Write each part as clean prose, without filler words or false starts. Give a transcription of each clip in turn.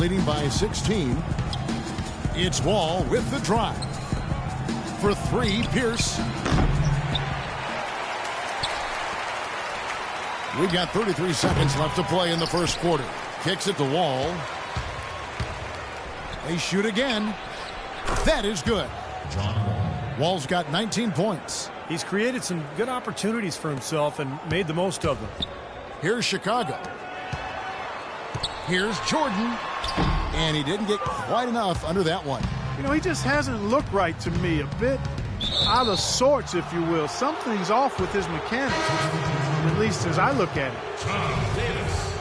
leading by 16. It's Wall with the drive. For three, Pierce. We've got 33 seconds left to play in the first quarter. Kicks it to Wall. They shoot again. That is good. Wall's got 19 points. He's created some good opportunities for himself and made the most of them. Here's Chicago. Here's Jordan. And he didn't get quite enough under that one. You know, he just hasn't looked right to me. A bit out of sorts, if you will. Something's off with his mechanics, at least as I look at it. Tom Davis.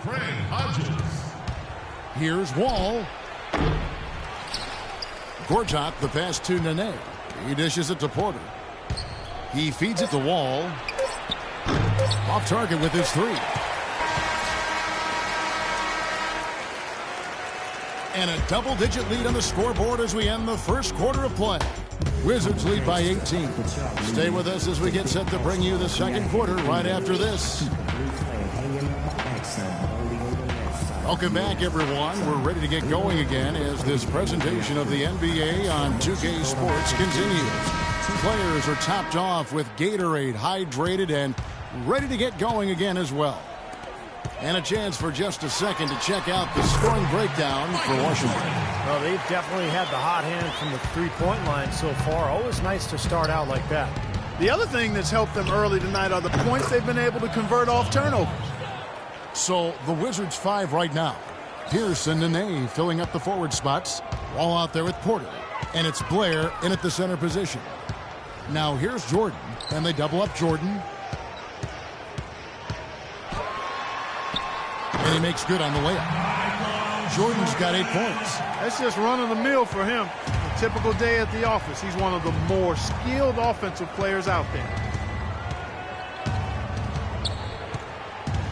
Craig Hodges. Here's Wall. Gortat, the pass to Nene. He dishes it to Porter. He feeds it to Wall. Off target with his three. And a double-digit lead on the scoreboard as we end the first quarter of play. Wizards lead by 18. Stay with us as we get set to bring you the second quarter right after this. Welcome back, everyone. We're ready to get going again as this presentation of the NBA on 2K Sports continues. Players are topped off with Gatorade, hydrated, and ready to get going again as well. And a chance for just a second to check out the scoring breakdown for Washington. Well, they've definitely had the hot hand from the three-point line so far. Always nice to start out like that. The other thing that's helped them early tonight are the points they've been able to convert off turnovers. So the Wizards 5 right now. Pierce and Nene filling up the forward spots. Wall out there with Porter. And it's Blair in at the center position. Now here's Jordan. And they double up Jordan. And he makes good on the layup. Jordan's got 8 points. That's just run-of-the-mill for him. A typical day at the office. He's one of the more skilled offensive players out there.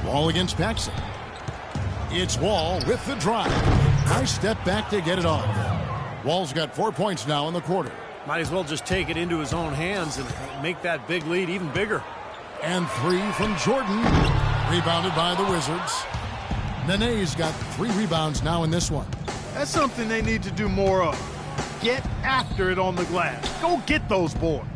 Wall against Paxson. It's Wall with the drive. Nice step back to get it off. Wall's got 4 points now in the quarter. Might as well just take it into his own hands and make that big lead even bigger. And three from Jordan. Rebounded by the Wizards. Nene's got 3 rebounds now in this one. That's something they need to do more of. Get after it on the glass. Go get those boards.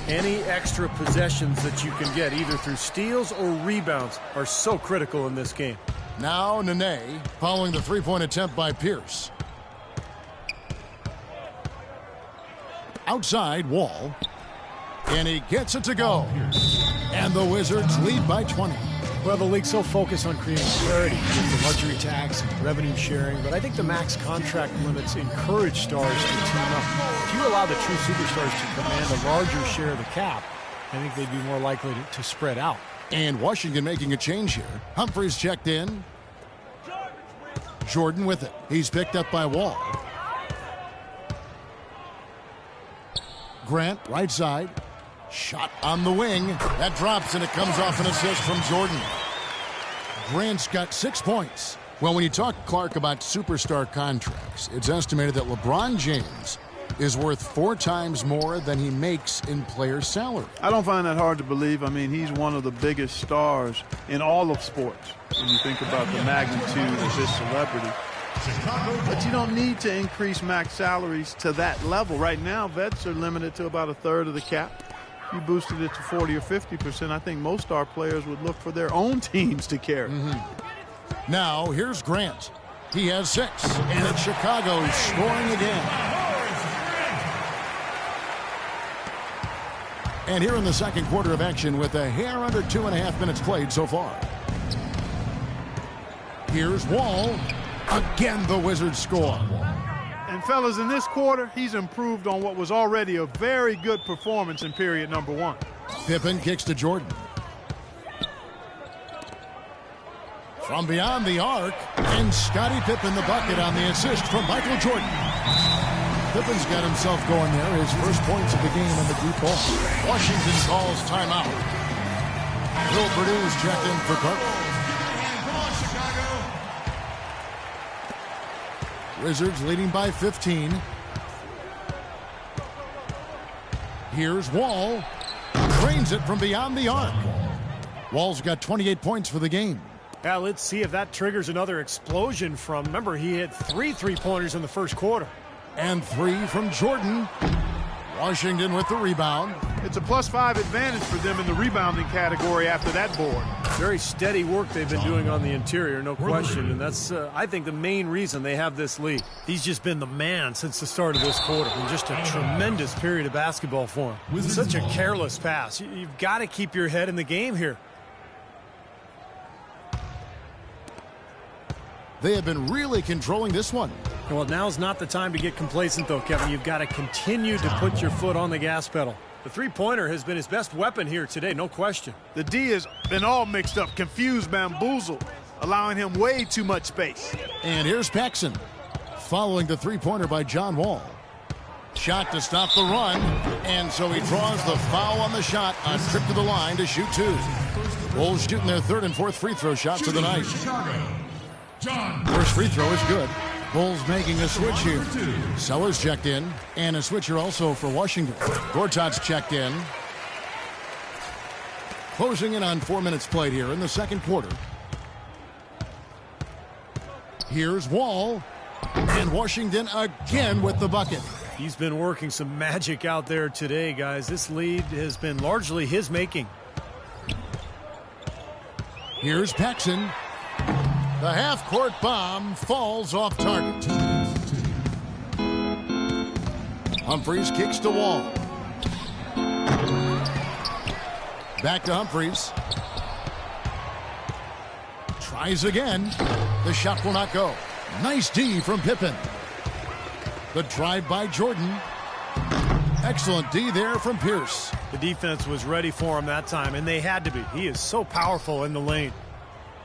Any extra possessions that you can get, either through steals or rebounds, are so critical in this game. Now Nene following the three-point attempt by Pierce. Outside, Wall. And he gets it to go. And the Wizards lead by 20. Well, the league's so focused on creating clarity with the luxury tax and revenue sharing, but I think the max contract limits encourage stars to team up. If you allow the true superstars to command a larger share of the cap, I think they'd be more likely to spread out. And Washington making a change here. Humphries checked in. Jordan with it. He's picked up by Wall. Grant, right side. Shot on the wing. That drops, and it comes off an assist from Jordan. Grant's got 6 points. Well, when you talk, Clark, about superstar contracts, it's estimated that LeBron James is worth 4 times more than he makes in player salary. I don't find that hard to believe. I mean, he's one of the biggest stars in all of sports when you think about the magnitude of his celebrity. But you don't need to increase max salaries to that level. Right now, vets are limited to about a third of the cap. If you boosted it to 40 or 50%, I think most star players would look for their own teams to carry. Now, here's Grant. He has 6, and it's Chicago scoring again. And here in the second quarter of action with a hair under 2.5 minutes played so far. Here's Wall. Again, the Wizards score. And fellas, in this quarter, he's improved on what was already a very good performance in period number 1. Pippen kicks to Jordan. From beyond the arc, and Scottie Pippen the bucket on the assist from Michael Jordan. Pippen's got himself going there, his first points of the game on the deep ball. Washington calls timeout. Will Purdue's checked in for Carter. Wizards leading by 15. Here's Wall. Drains it from beyond the arc. Wall's got 28 points for the game. Yeah, let's see if that triggers another explosion from, remember, he hit 3 3-pointers in the first quarter. And 3 from Jordan. Washington with the rebound. It's a +5 advantage for them in the rebounding category after that board. Very steady work they've been doing on the interior, no question. And that's, I think, the main reason they have this lead. He's just been the man since the start of this quarter. And just a tremendous period of basketball for him. Such a careless pass. You've got to keep your head in the game here. They have been really controlling this one. Well, now's not the time to get complacent, though, Kevin. You've got to continue to put your foot on the gas pedal. The three-pointer has been his best weapon here today, no question. The D has been all mixed up, confused, bamboozled, allowing him way too much space. And here's Paxson, following the three-pointer by John Wall. Shot to stop the run, and so he draws the foul on the shot on trip to the line to shoot 2. Bulls shooting their 3rd and 4th free throw shots of the night. First free throw is good. Bulls making a switch here. Sellers checked in, and a switcher also for Washington. Gortat's checked in. Closing in on 4 minutes played here in the second quarter. Here's Wall, and Washington again with the bucket. He's been working some magic out there today, guys. This lead has been largely his making. Here's Paxson. The half-court bomb falls off target. Humphries kicks to Wall. Back to Humphries. Tries again. The shot will not go. Nice D from Pippen. The drive by Jordan. Excellent D there from Pierce. The defense was ready for him that time, and they had to be. He is so powerful in the lane.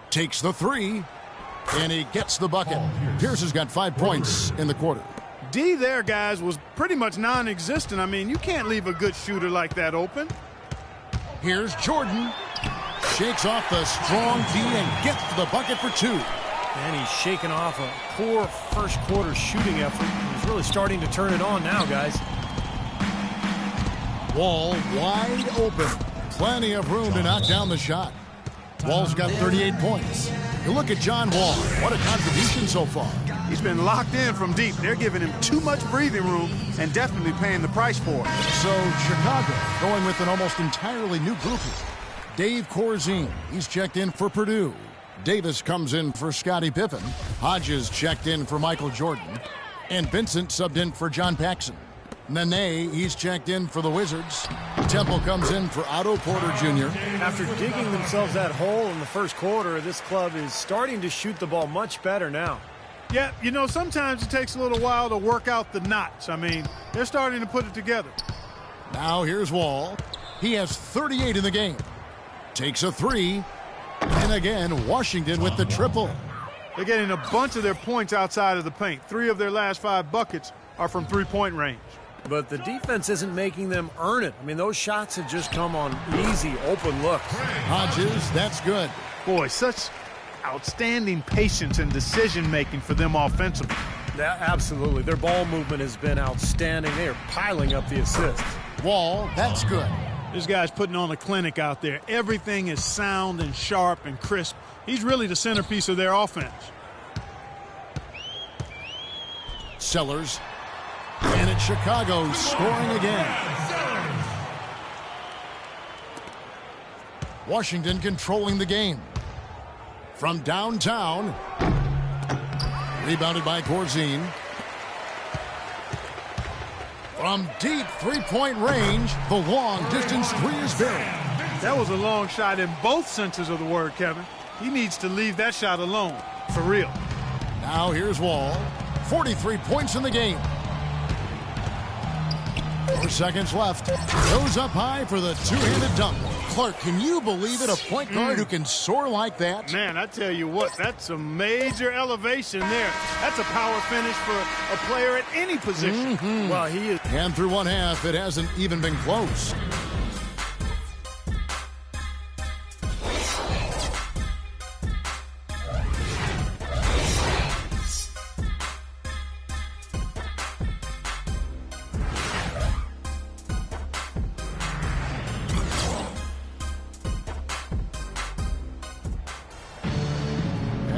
Takes the 3. And he gets the bucket. Pierce has got 5 points in the quarter. D there, guys, was pretty much non-existent. I mean, you can't leave a good shooter like that open. Here's Jordan. Shakes off the strong D and gets the bucket for 2. And he's shaking off a poor first quarter shooting effort. He's really starting to turn it on now, guys. Wall wide open. Plenty of room to knock down the shot. Wall's got 38 points. You look at John Wall. What a contribution so far. He's been locked in from deep. They're giving him too much breathing room and definitely paying the price for it. So Chicago going with an almost entirely new group. Dave Corzine, he's checked in for Purdue. Davis comes in for Scottie Pippen. Hodges checked in for Michael Jordan. And Vincent subbed in for John Paxson. Nene, he's checked in for the Wizards. Temple comes in for Otto Porter Jr. After digging themselves that hole in the first quarter, this club is starting to shoot the ball much better now. Yeah, you know, sometimes it takes a little while to work out the knots. I mean, they're starting to put it together. Now here's Wall. He has 38 in the game. Takes a 3. And again, Washington with the triple. They're getting a bunch of their points outside of the paint. 3 of their last 5 buckets are from three-point range. But the defense isn't making them earn it. I mean, those shots have just come on easy, open looks. Hodges, that's good. Boy, such outstanding patience and decision-making for them offensively. Yeah, absolutely. Their ball movement has been outstanding. They are piling up the assists. Wall, that's good. This guy's putting on a clinic out there. Everything is sound and sharp and crisp. He's really the centerpiece of their offense. Sellers. And it's Chicago scoring again. Washington controlling the game. From downtown. Rebounded by Corzine. From deep three-point range, the long-distance 3 is buried. That was a long shot in both senses of the word, Kevin. He needs to leave that shot alone, for real. Now here's Wall. 43 points in the game. 4 seconds left. Goes up high for the two-handed dunk. Clark, can you believe it? A point guard who can soar like that? Man, I tell you what, that's a major elevation there. That's a power finish for a player at any position. Well, he is. And through one half, it hasn't even been close.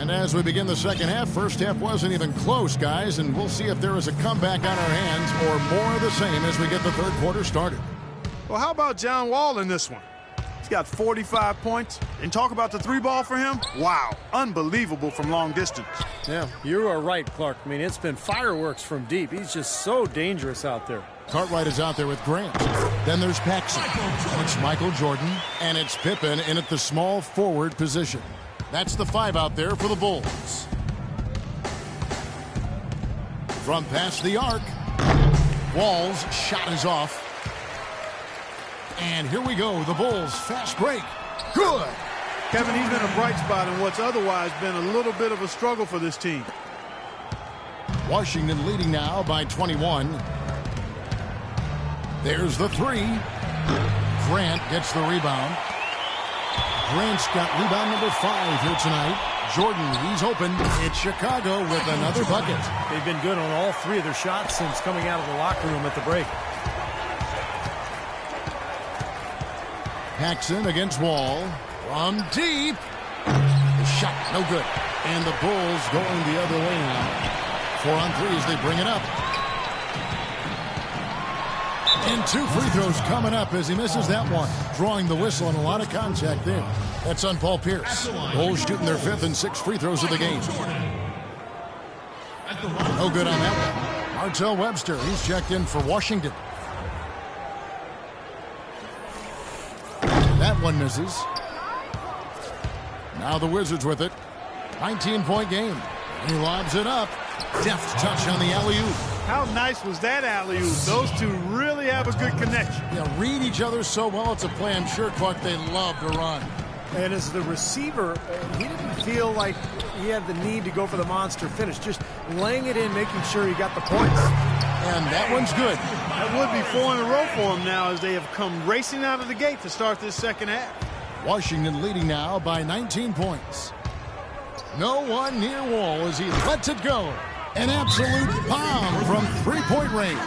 And as we begin the second half, first half wasn't even close, guys, and we'll see if there is a comeback on our hands or more of the same as we get the third quarter started. Well, how about John Wall in this one? He's got 45 points. And talk about the three ball for him. Wow, unbelievable from long distance. Yeah, you are right, Clark. I mean, it's been fireworks from deep. He's just so dangerous out there. Cartwright is out there with Grant. Then there's Paxson. It's Michael Jordan, and it's Pippen in at the small forward position. That's the 5 out there for the Bulls. From past the arc, Wall's shot is off. And here we go, the Bulls fast break. Good. Kevin, he's been a bright spot in what's otherwise been a little bit of a struggle for this team. Washington leading now by 21. There's the 3. Grant gets the rebound. Grant's got rebound number 5 here tonight. Jordan, he's open. It's Chicago with another bucket. They've been good on all 3 of their shots since coming out of the locker room at the break. Paxson against Wall. From deep. The shot, no good. And the Bulls going the other way now. 4 on 3 as they bring it up. And 2 free throws coming up as he misses that one. Drawing the whistle and a lot of contact there. That's on Paul Pierce. Bulls shooting their 5th and 6th free throws of the game. No good on that one. Martell Webster, he's checked in for Washington. That one misses. Now the Wizards with it. 19-point game. He lobs it up. Deft touch on the alley-oop. How nice was that alley-oop? Those two really have a good connection. Yeah, read each other so well. It's a play I'm sure, Clark, they love to run. And as the receiver, he didn't feel like he had the need to go for the monster finish. Just laying it in, making sure he got the points. And that one's good. That would be 4 in a row for him now as they have come racing out of the gate to start this second half. Washington leading now by 19 points. No one near Wall as he lets it go. An absolute bomb from three-point range.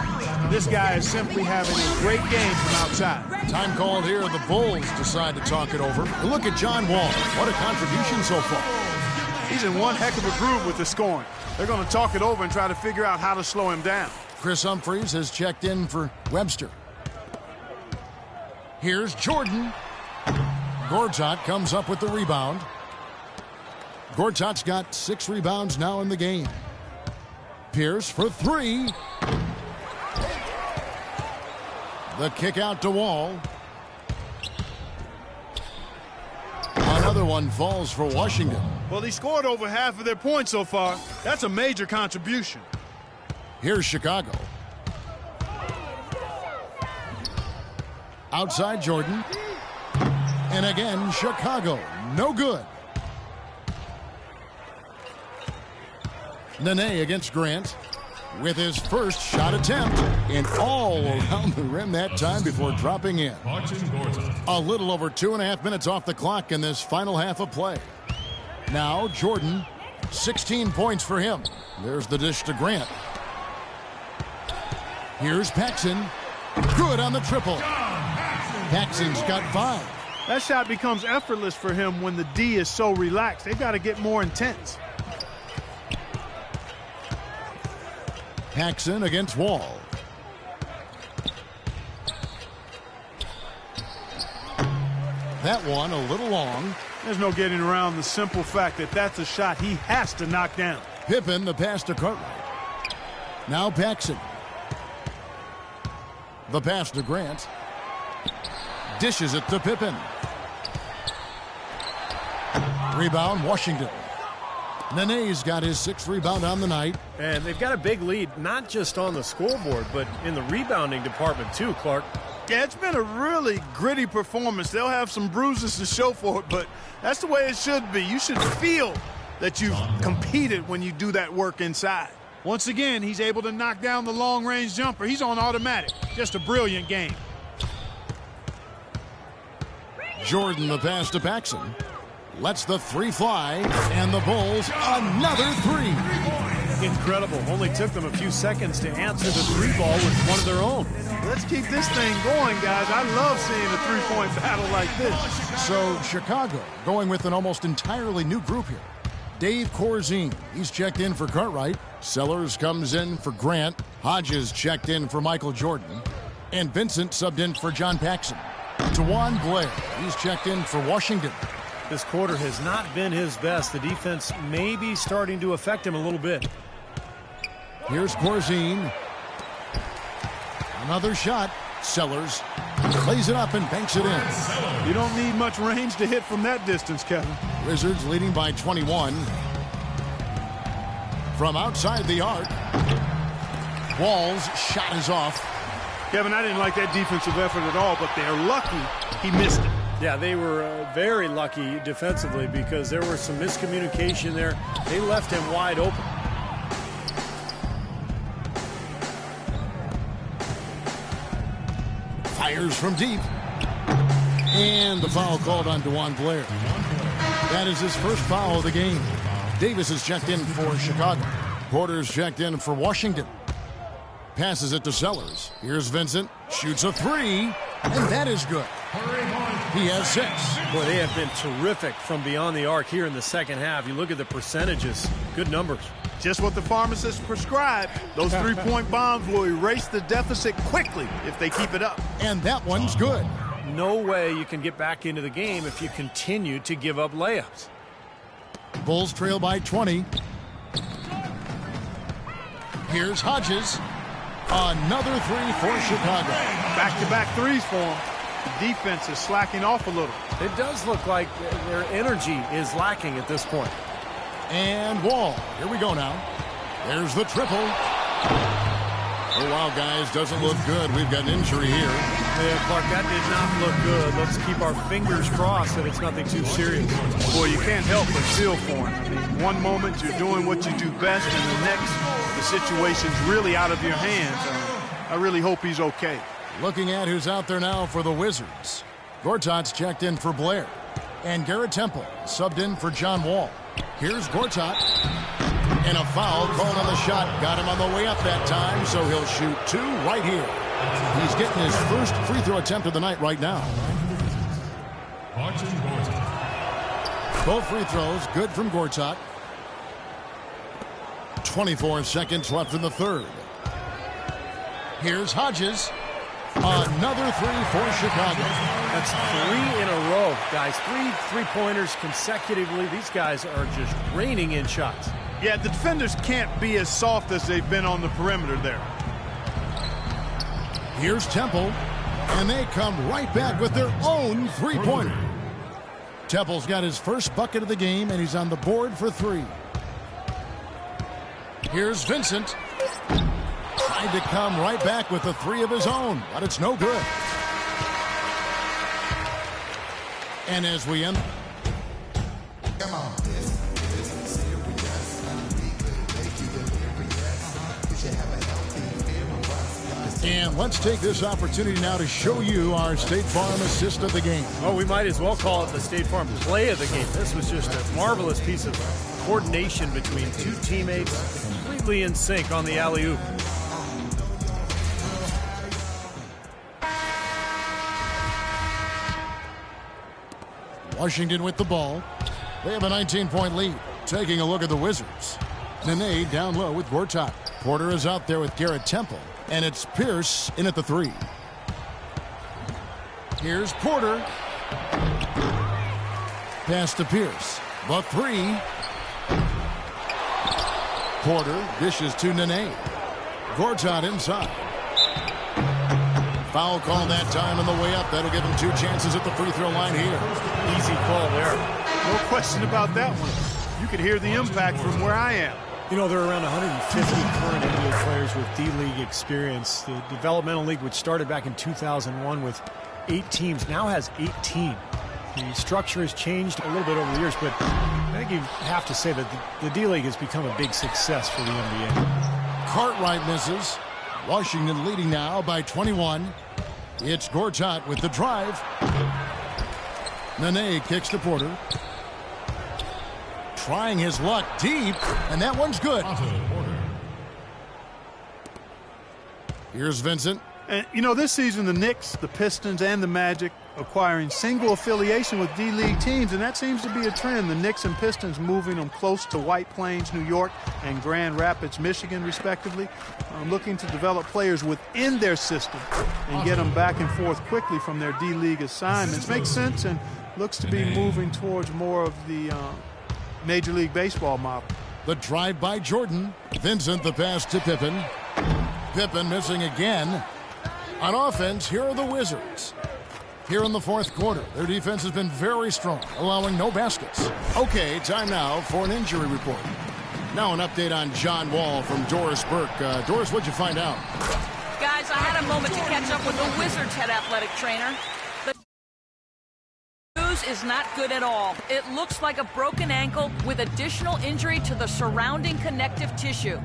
This guy is simply having a great game from outside. Time called here. The Bulls decide to talk it over. Look at John Wall. What a contribution so far. He's in one heck of a groove with the scoring. They're going to talk it over and try to figure out how to slow him down. Chris Humphries has checked in for Webster. Here's Jordan. Gortat comes up with the rebound. Gortat's got 6 rebounds now in the game. Pierce for 3. The kick out to Wall. Another one falls for Washington. Well, he scored over half of their points so far. That's a major contribution. Here's Chicago. Outside Jordan. And again, Chicago. No good. Nene against Grant with his first shot attempt and all around the rim that time before dropping in. A little over 2.5 minutes off the clock in this final half of play. Now Jordan, 16 points for him. There's the dish to Grant. Here's Paxson. Good on the triple. Paxson's got 5. That shot becomes effortless for him when the D is so relaxed. They've got to get more intense. Paxson against Wall. That one a little long. There's no getting around the simple fact that that's a shot he has to knock down. Pippen, the pass to Cartwright. Now Paxson. The pass to Grant. Dishes it to Pippen. Rebound, Washington. Nene's got his 6th rebound on the night. And they've got a big lead, not just on the scoreboard, but in the rebounding department too, Clark. Yeah, it's been a really gritty performance. They'll have some bruises to show for it, but that's the way it should be. You should feel that you've competed when you do that work inside. Once again, he's able to knock down the long-range jumper. He's on automatic. Just a brilliant game. Jordan, the pass to Paxson. Lets the 3 fly, and the Bulls another 3. Incredible. Only took them a few seconds to answer the 3 ball with one of their own. Let's keep this thing going, guys. I love seeing a 3-point battle like this. So Chicago going with an almost entirely new group here. Dave Corzine, he's checked in for Cartwright. Sellers comes in for Grant. Hodges checked in for Michael Jordan. And Vincent subbed in for John Paxson. DeJuan Blair, he's checked in for Washington. This quarter has not been his best. The defense may be starting to affect him a little bit. Here's Corzine. Another shot. Sellers plays it up and banks it in. You don't need much range to hit from that distance, Kevin. Wizards leading by 21. From outside the arc. Wall's shot is off. Kevin, I didn't like that defensive effort at all, but they're lucky he missed it. Yeah, they were very lucky defensively because there was some miscommunication there. They left him wide open. Fires from deep. And the foul called on DeJuan Blair. That is his first foul of the game. Davis is checked in for Chicago. Porter's checked in for Washington. Passes it to Sellers. Here's Vincent. Shoots a three. And that is good. He has 6. Boy, they have been terrific from beyond the arc here in the second half. You look at the percentages. Good numbers. Just what the pharmacist prescribed. Those three-point bombs will erase the deficit quickly if they keep it up. And that one's good. No way you can get back into the game if you continue to give up layups. Bulls trail by 20. Here's Hodges. Another three for Chicago. Back-to-back threes for him. The defense is slacking off a little. It does look like their energy is lacking at this point. And Wall. Here we go now. There's the triple. Oh, wow, guys. Doesn't look good. We've got an injury here. Yeah, Clark, that did not look good. Let's keep our fingers crossed that it's nothing too serious. Boy, you can't help but feel for him. I mean, one moment you're doing what you do best, and the next, the situation's really out of your hands. I really hope he's okay. Looking at who's out there now for the Wizards. Gortat's checked in for Blair. And Garrett Temple subbed in for John Wall. Here's Gortat. And a foul called on the shot. Got him on the way up that time, so he'll shoot 2 right here. He's getting his first free throw attempt of the night right now. Both free throws good from Gortat. 24 seconds left in the third. Here's Hodges. Another three for Chicago. That's 3 in a row, guys. 3 three-pointers consecutively. These guys are just raining in shots. Yeah, the defenders can't be as soft as they've been on the perimeter there. Here's Temple, and they come right back with their own three-pointer. Temple's got his first bucket of the game, and he's on the board for 3. Here's Vincent. Tried to come right back with a 3 of his own, but it's no good. And as we end... Come on. And let's take this opportunity now to show you our State Farm assist of the game. Oh, we might as well call it the State Farm play of the game. This was just a marvelous piece of coordination between 2 teammates, completely in sync on the alley-oop. Washington with the ball. They have a 19-point lead. Taking a look at the Wizards. Nene down low with Gortat. Porter is out there with Garrett Temple. And it's Pierce in at the 3. Here's Porter. Pass to Pierce. The 3. Porter dishes to Nene. Gortat inside. Foul call that time on the way up. That'll give him 2 chances at the free throw line here. Easy call there. No question about that one. You could hear the impact from where I am. You know, there are around 150 current NBA players with D-League experience. The developmental league, which started back in 2001 with 8 teams, now has 18. The structure has changed a little bit over the years, but I think you have to say that the D-League has become a big success for the NBA. Cartwright misses. Washington leading now by 21. It's Gortat with the drive. Nene kicks to Porter. Trying his luck deep, and that one's good. Here's Vincent. And, you know, this season, the Knicks, the Pistons, and the Magic acquiring single affiliation with D-League teams, and that seems to be a trend. The Knicks and Pistons moving them close to White Plains, New York, and Grand Rapids, Michigan, respectively, looking to develop players within their system and get them back and forth quickly from their D-League assignments. Makes sense and looks to be moving towards more of the Major League Baseball model. The drive by Jordan. Vincent the pass to Pippen. Pippen missing again. On offense, here are the Wizards. Here in the fourth quarter, their defense has been very strong, allowing no baskets. Okay, time now for an injury report. Now an update on John Wall from Doris Burke. Doris, what'd you find out? Guys, I had a moment to catch up with the Wizards head athletic trainer. The news is not good at all. It looks like a broken ankle with additional injury to the surrounding connective tissue.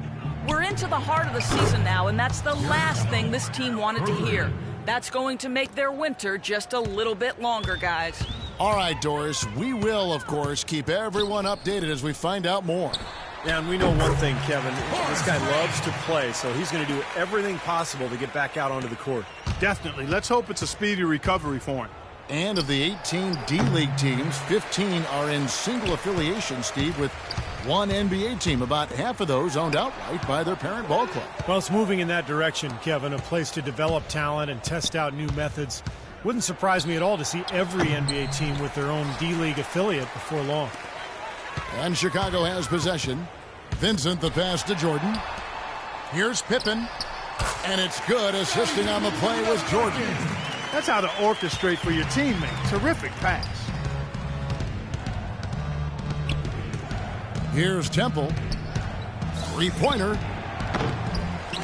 We're into the heart of the season now, and that's the last thing this team wanted to hear. That's going to make their winter just a little bit longer, guys. All right, Doris, we will, of course, keep everyone updated as we find out more. Yeah, and we know one thing, Kevin. This guy loves to play, so he's going to do everything possible to get back out onto the court. Definitely. Let's hope it's a speedy recovery for him. And of the 18 D-League teams, 15 are in single affiliation, Steve, with one NBA team. About half of those owned outright by their parent ball club. Well, it's moving in that direction, Kevin, a place to develop talent and test out new methods. Wouldn't surprise me at all to see every NBA team with their own D-League affiliate before long. And Chicago has possession. Vincent the pass to Jordan. Here's Pippen. And it's good. Assisting on the play was Jordan. That's how to orchestrate for your teammate. Terrific pass. Here's Temple. Three-pointer.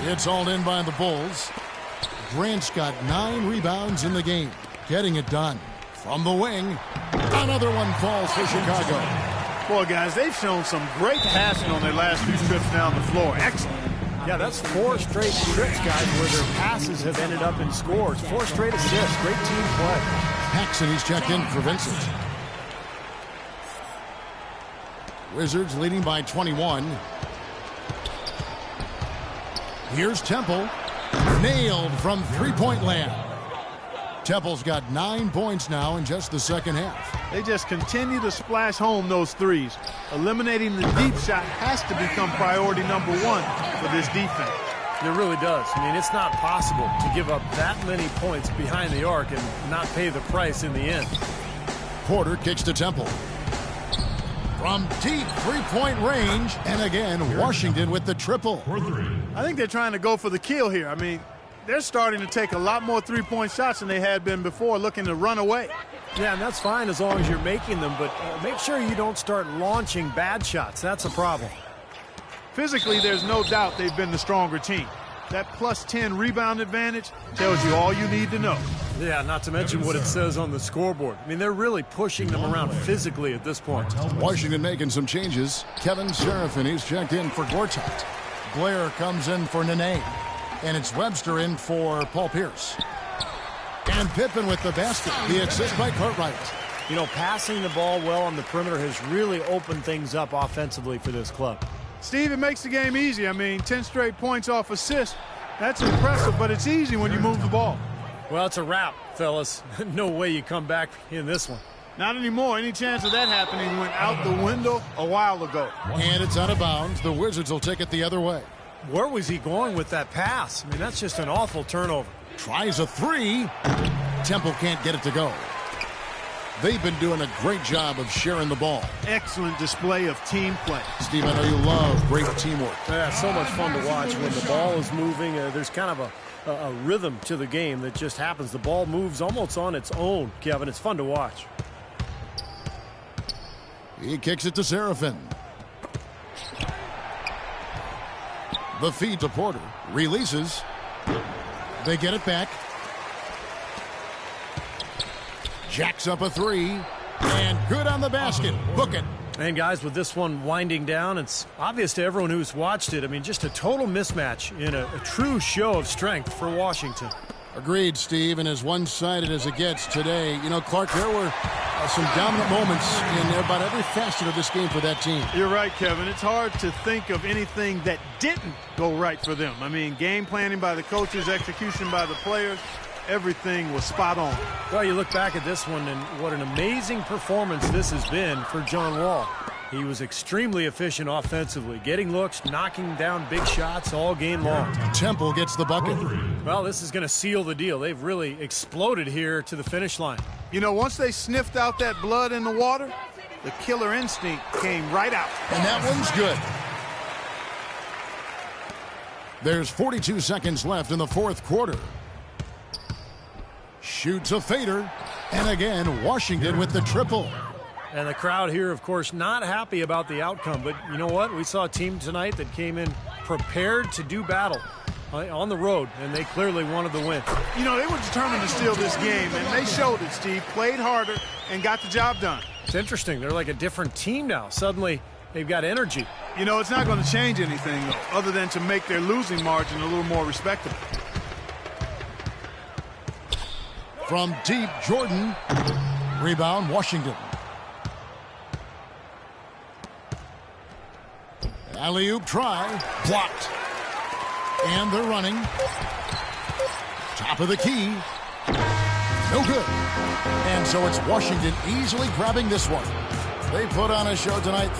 It's all in by the Bulls. Grant's got 9 rebounds in the game. Getting it done. From the wing. Another one falls for Chicago. Boy, guys, they've shown some great passing on their last few trips down the floor. Excellent. Yeah, that's 4 straight trips, guys, where their passes have ended up in scores. 4 straight assists. Great team play. Paxson, he's checked in for Vincent. Wizards leading by 21. Here's Temple. Nailed from three-point land. Temple's got 9 points now in just the second half. They just continue to splash home those threes. Eliminating the deep shot has to become priority number 1 for this defense. It really does. I mean, it's not possible to give up that many points behind the arc and not pay the price in the end. Porter kicks to Temple. From deep three-point range. And again, Washington with the triple. I think they're trying to go for the kill here. I mean, they're starting to take a lot more three-point shots than they had been before, looking to run away. Yeah, and that's fine as long as you're making them, but make sure you don't start launching bad shots. That's a problem. Physically, there's no doubt they've been the stronger team. That plus 10 rebound advantage tells you all you need to know. Yeah, not to mention what it says on the scoreboard. I mean, they're really pushing them around physically at this point. Washington making some changes. Kevin Serafin, he's checked in for Gortat. Blair comes in for Nene. And it's Webster in for Paul Pierce. And Pippen with the basket. The assist by Cartwright. You know, passing the ball well on the perimeter has really opened things up offensively for this club. Steve, it makes the game easy. I mean, 10 straight points off assist. That's impressive, but it's easy when you move the ball. Well, it's a wrap, fellas. No way you come back in this one. Not anymore. Any chance of that happening went out the window a while ago. And it's out of bounds. The Wizards will take it the other way. Where was he going with that pass? I mean, that's just an awful turnover. Tries a three. Temple can't get it to go. They've been doing a great job of sharing the ball. Excellent display of team play. Steve, I know you love great teamwork. Yeah, so much fun to watch when the ball is moving. There's kind of a rhythm to the game that just happens. The ball moves almost on its own, Kevin. It's fun to watch. He kicks it to Serafin. The feed to Porter. Releases. They get it back. Jacks up a three. And good on the basket. Book it. And guys, with this one winding down, it's obvious to everyone who's watched it. I mean, just a total mismatch in a true show of strength for Washington. Agreed, Steve, and as one-sided as it gets today. You know, Clark, there were some dominant moments in about every facet of this game for that team. You're right, Kevin. It's hard to think of anything that didn't go right for them. I mean, game planning by the coaches, execution by the players. everything was spot on. Well, you look back at this one, and what an amazing performance this has been for John Wall. He was extremely efficient offensively, getting looks, knocking down big shots all game long. Temple gets the bucket. Well, this is going to seal the deal. They've really exploded here to the finish line. You know, once they sniffed out that blood in the water, the killer instinct came right out. And that one's good. There's 42 seconds left in the fourth quarter. Shoots a fader. And again, Washington with the triple. And the crowd here, of course, not happy about the outcome. But you know what? We saw a team tonight that came in prepared to do battle on the road, and they clearly wanted the win. You know, they were determined to steal this game, and they showed it, Steve. Played harder and got the job done. It's interesting. They're like a different team now. Suddenly, they've got energy. You know, it's not going to change anything, though, other than to make their losing margin a little more respectable. From deep, Jordan. Rebound, Washington. Alley-oop try. Blocked. And they're running. Top of the key. No good. And so it's Washington easily grabbing this one. They put on a show tonight.